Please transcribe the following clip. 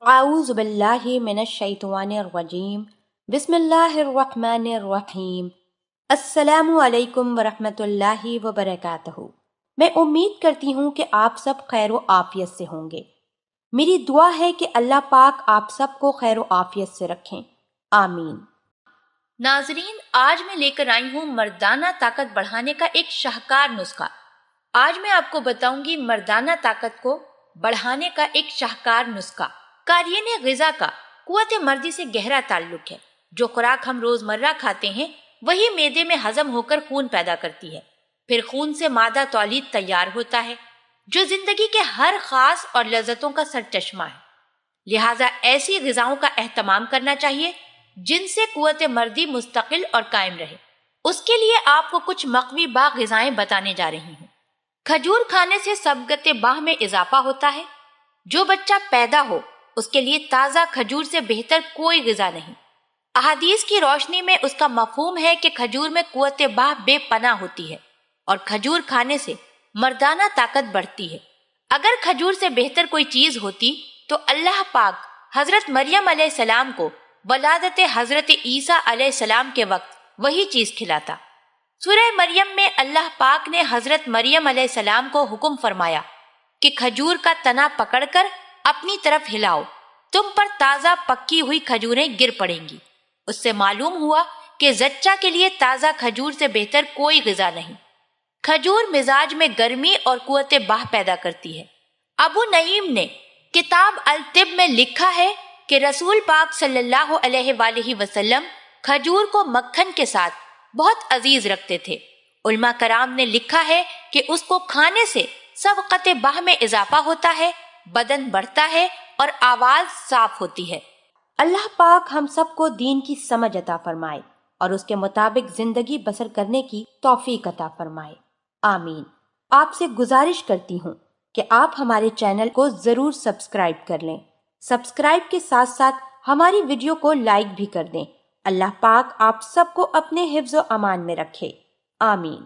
اعوذ باللہ من الشیطان الرجیم بسم اللہ الرحمن الرحیم السلام علیکم ورحمۃ اللہ وبرکاتہ۔ میں امید کرتی ہوں کہ آپ سب خیر و عافیت سے ہوں گے۔ میری دعا ہے کہ اللہ پاک آپ سب کو خیر و عافیت سے رکھیں، آمین۔ ناظرین، آج میں لے کر آئی ہوں مردانہ طاقت بڑھانے کا ایک شاہکار نسخہ۔ آج میں آپ کو بتاؤں گی مردانہ طاقت کو بڑھانے کا ایک شاہکار نسخہ۔ قارئین غذا کا قوت مردی سے گہرا تعلق ہے۔ جو خوراک ہم روزمرہ کھاتے ہیں وہی معدے میں ہضم ہو کر خون پیدا کرتی ہے، پھر خون سے مادہ تولید تیار ہوتا ہے جو زندگی کے ہر خاص اور لذتوں کا سرچشمہ ہے۔ لہٰذا ایسی غذاؤں کا اہتمام کرنا چاہیے جن سے قوت مردی مستقل اور قائم رہے۔ اس کے لیے آپ کو کچھ مقوی با غذائیں بتانے جا رہی ہوں۔ کھجور کھانے سے سبقت باہ میں اضافہ ہوتا ہے۔ جو بچہ پیدا ہو اس کے لیے تازہ کھجور سے بہتر کوئی غذا نہیں۔ احادیث کی روشنی میں اس کا مفہوم ہے کہ کھجور میں قوت باہ بے پناہ ہوتی ہے اور کھجور کھانے سے مردانہ طاقت بڑھتی ہے۔ اگر کھجور سے بہتر کوئی چیز ہوتی تو اللہ پاک حضرت مریم علیہ السلام کو ولادت حضرت عیسیٰ علیہ السلام کے وقت وہی چیز کھلاتا۔ سورہ مریم میں اللہ پاک نے حضرت مریم علیہ السلام کو حکم فرمایا کہ کھجور کا تنا پکڑ کر اپنی طرف ہلاؤ، تم پر تازہ پکی ہوئی کھجوریں گر پڑیں گی۔ اس سے معلوم ہوا کہ زچہ کے لیے تازہ کھجور سے بہتر کوئی غذا نہیں۔ کھجور مزاج میں گرمی اور قوت باہ پیدا کرتی ہے۔ ابو نعیم نے کتاب الطب میں لکھا ہے کہ رسول پاک صلی اللہ علیہ وآلہ وسلم کھجور کو مکھن کے ساتھ بہت عزیز رکھتے تھے۔ علماء کرام نے لکھا ہے کہ اس کو کھانے سے سبقت باہ میں اضافہ ہوتا ہے، بدن بڑھتا ہے اور آواز صاف ہوتی ہے۔ اللہ پاک ہم سب کو دین کی سمجھ عطا فرمائے اور اس کے مطابق زندگی بسر کرنے کی توفیق عطا فرمائے، آمین۔ آپ سے گزارش کرتی ہوں کہ آپ ہمارے چینل کو ضرور سبسکرائب کر لیں۔ سبسکرائب کے ساتھ ساتھ ہماری ویڈیو کو لائک بھی کر دیں۔ اللہ پاک آپ سب کو اپنے حفظ و امان میں رکھے، آمین۔